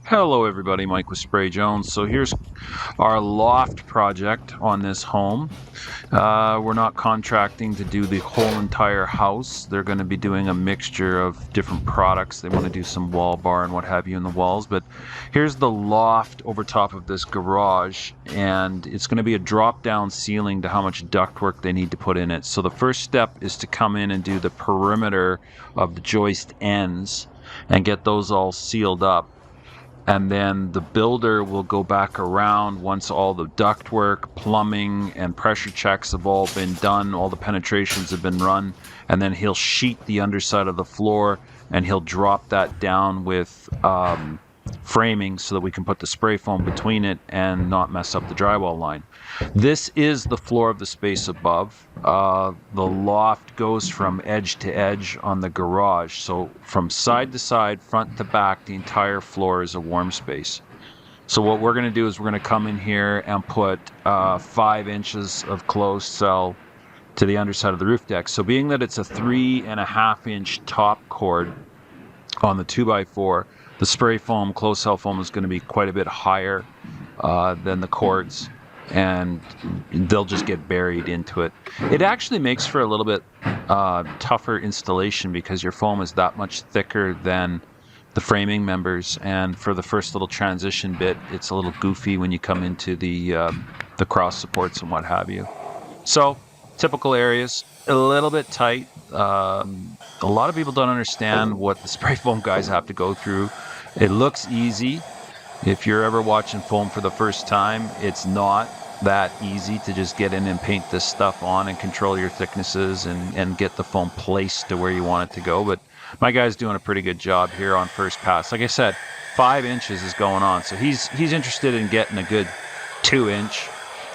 Hello everybody, Mike with Spray Jones. So here's our loft project on this home. We're not contracting to do the whole entire house. They're going to be doing a mixture of different products. They want to do some wall bar and what have you in the walls. But here's the loft over top of this garage, and it's going to be a drop down ceiling to how much ductwork they need to put in it. So the first step is to come in and do the perimeter of the joist ends and get those all sealed up. And then the builder will go back around once all the ductwork, plumbing, and pressure checks have all been done, all the penetrations have been run, and then he'll sheet the underside of the floor and he'll drop that down with framing so that we can put the spray foam between it and not mess up the drywall line. This is the floor of the space above. The loft goes from edge to edge on the garage. So from side to side, front to back, the entire floor is a warm space. So what we're going to do is we're going to come in here and put 5 inches of closed cell to the underside of the roof deck. So being that it's a 3.5 inch top cord on the 2x4, the spray foam, closed cell foam is going to be quite a bit higher than the cords, and they'll just get buried into it. It actually makes for a little bit tougher installation because your foam is that much thicker than the framing members, and for the first little transition bit, it's a little goofy when you come into the cross supports and what have you. So, typical areas, a little bit tight. A lot of people don't understand what the spray foam guys have to go through. It looks easy. If you're ever watching foam for the first time, it's not that easy to just get in and paint this stuff on and control your thicknesses and get the foam placed to where you want it to go. But my guy's doing a pretty good job here on first pass. Like I said, 5 inches is going on. So he's interested in getting a good 2 inch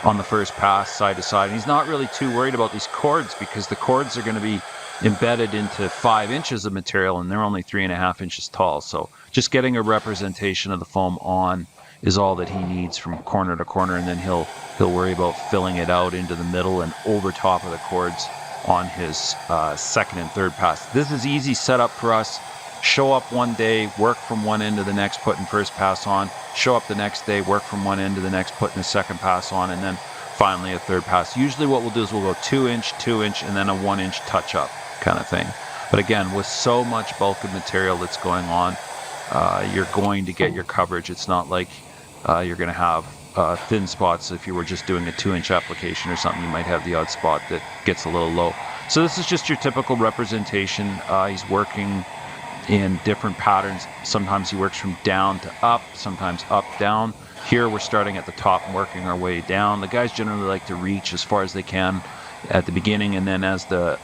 on the first pass side to side. And he's not really too worried about these cords because the cords are going to be embedded into 5 inches of material and they're only 3.5 inches tall. So just getting a representation of the foam on is all that he needs from corner to corner, and then he'll worry about filling it out into the middle and over top of the cords on his second and third pass. This is easy setup for us. Show up one day, work from one end to the next, putting first pass on. Show up the next day, work from one end to the next, putting the second pass on, and then finally a third pass. Usually what we'll do is we'll go 2 inch, 2 inch, and then a 1 inch touch up kind of thing. But again, with so much bulk of material that's going on, you're going to get your coverage. It's not like you're going to have thin spots. If you were just doing a 2 inch application or something, you might have the odd spot that gets a little low. So this is just your typical representation. He's working in different patterns. Sometimes he works from down to up, sometimes up, down. Here we're starting at the top and working our way down. The guys generally like to reach as far as they can at the beginning, and then as the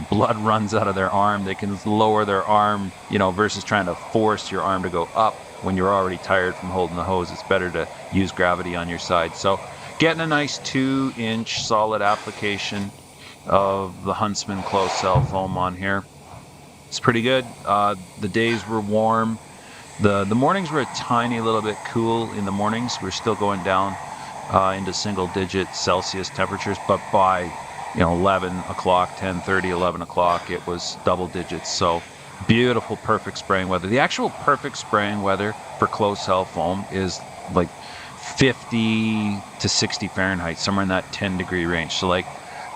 blood runs out of their arm, they can lower their arm, versus trying to force your arm to go up when you're already tired from holding the hose. It's better to use gravity on your side. So getting a nice 2 inch solid application of the Huntsman closed cell foam on here. It's pretty good. The days were warm. The mornings were a tiny little bit cool in the mornings. We're still going down into single digit Celsius temperatures, but by 11 o'clock, 10:30, 11 o'clock, it was double digits. So beautiful, perfect spraying weather. The actual perfect spraying weather for closed cell foam is like 50 to 60 Fahrenheit, somewhere in that 10 degree range. So like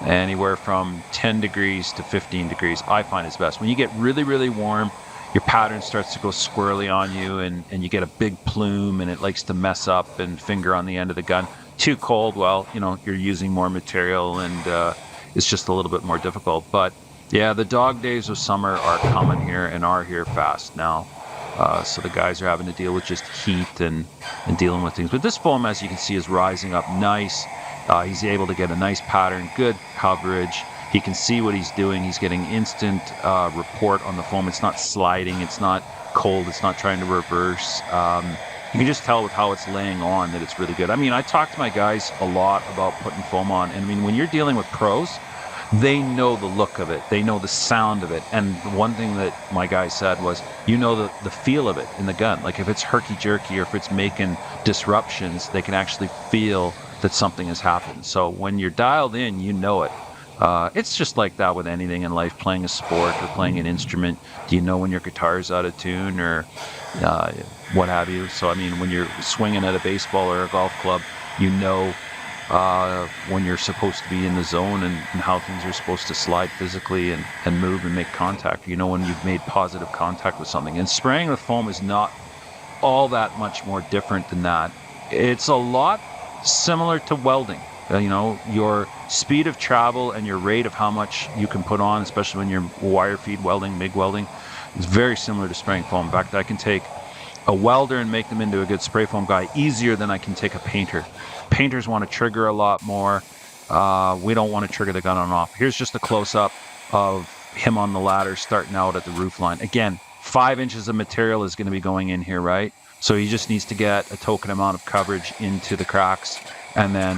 anywhere from 10 degrees to 15 degrees, I find is best. When you get really, really warm, your pattern starts to go squirrely on you, and you get a big plume, and it likes to mess up and finger on the end of the gun. Too cold, well, you're using more material, and it's just a little bit more difficult. But yeah, the dog days of summer are coming here and are here fast now. So the guys are having to deal with just heat and dealing with things. But this foam, as you can see, is rising up nice. He's able to get a nice pattern, good coverage. He can see what he's doing. He's getting instant report on the foam. It's not sliding. It's not cold. It's not trying to reverse. You can just tell with how it's laying on that it's really good. I mean, I talk to my guys a lot about putting foam on. And I mean, when you're dealing with pros, they know the look of it. They know the sound of it. And one thing that my guy said was, the feel of it in the gun. Like if it's herky-jerky or if it's making disruptions, they can actually feel that something has happened. So when you're dialed in, you know it. It's just like that with anything in life, playing a sport or playing an instrument. Do you know when your guitar's out of tune, or uh, what have you. So, I mean, when you're swinging at a baseball or a golf club, you know when you're supposed to be in the zone and how things are supposed to slide physically and move and make contact. You know when you've made positive contact with something. And spraying with foam is not all that much more different than that. It's a lot similar to welding. Your speed of travel and your rate of how much you can put on, especially when you're wire feed welding, MIG welding, is very similar to spraying foam. In fact, I can take a welder and make them into a good spray foam guy easier than I can take a painter. Painters want to trigger a lot more. We don't want to trigger the gun on and off. Here's just a close-up of him on the ladder starting out at the roof line. Again, 5 inches of material is going to be going in here, right? So he just needs to get a token amount of coverage into the cracks, and then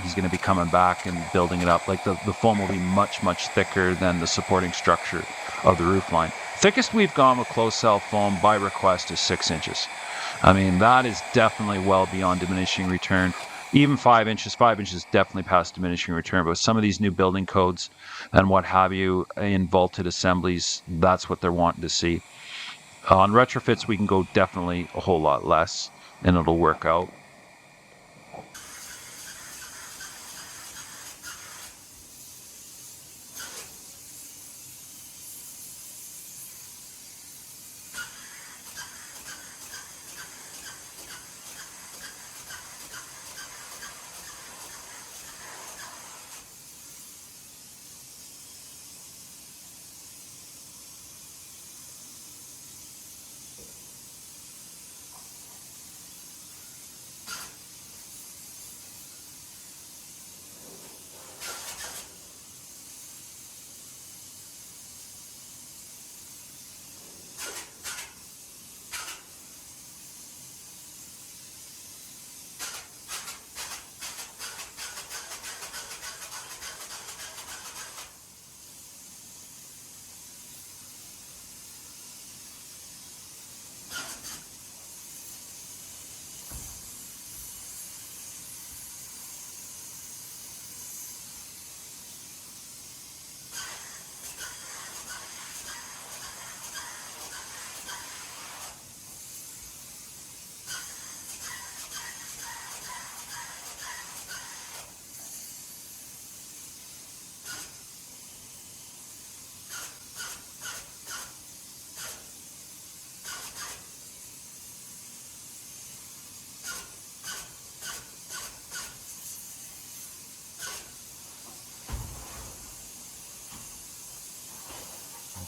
he's going to be coming back and building it up. Like the foam will be much, much thicker than the supporting structure of the roof line. Thickest we've gone with closed cell foam by request is 6 inches. I mean, that is definitely well beyond diminishing return. Even 5 inches definitely past diminishing return. But some of these new building codes and what have you in vaulted assemblies, that's what they're wanting to see. On retrofits, we can go definitely a whole lot less, and it'll work out.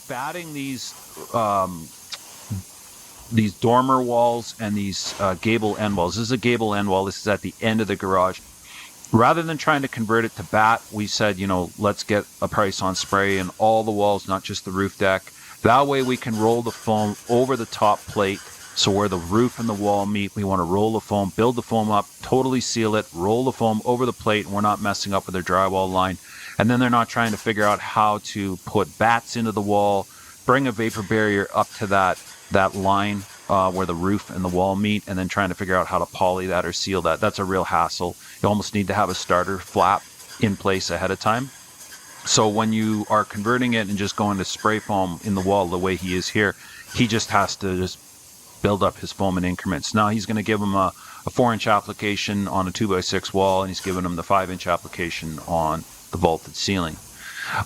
Batting these dormer walls and these gable end walls. This is a gable end wall. This is at the end of the garage. Rather than trying to convert it to bat, we said, let's get a price on spray in all the walls, not just the roof deck. That way we can roll the foam over the top plate. So where the roof and the wall meet, we want to roll the foam, build the foam up, totally seal it, roll the foam over the plate, and we're not messing up with their drywall line. And then they're not trying to figure out how to put bats into the wall, bring a vapor barrier up to that line where the roof and the wall meet, and then trying to figure out how to poly that or seal that. That's a real hassle. You almost need to have a starter flap in place ahead of time. So when you are converting it and just going to spray foam in the wall the way he is here, he just has to just build up his foam in increments. Now he's going to give him a 4-inch application on a 2x6 wall, and he's giving him the 5-inch application on the vaulted ceiling.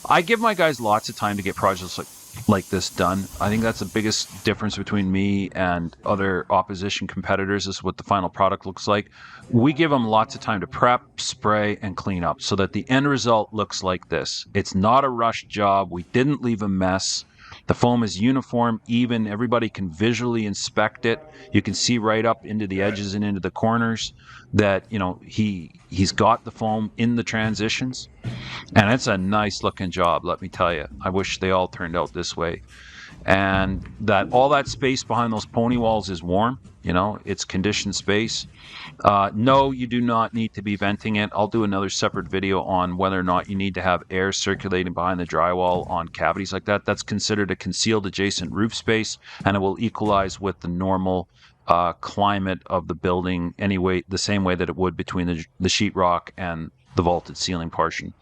I give my guys lots of time to get projects like this done. I think that's the biggest difference between me and other opposition competitors, is what the final product looks like. We give them lots of time to prep, spray, and clean up so that the end result looks like this. It's not a rushed job. We didn't leave a mess. The foam is uniform, even. Everybody can visually inspect it. You can see right up into the edges and into the corners that, he's got the foam in the transitions. And it's a nice looking job, let me tell you. I wish they all turned out this way. And that all that space behind those pony walls is warm. It's conditioned space. No, you do not need to be venting it. I'll do another separate video on whether or not you need to have air circulating behind the drywall on cavities like that. That's considered a concealed adjacent roof space, and it will equalize with the normal climate of the building anyway, the same way that it would between the sheetrock and the vaulted ceiling portion.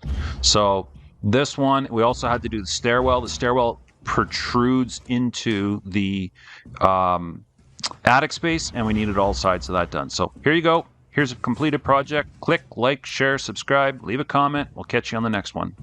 So this one, we also had to do the stairwell. The stairwell protrudes into the attic space, and we needed all sides of that done. So here you go. Here's a completed project. Click, like, share, subscribe, leave a comment. We'll catch you on the next one.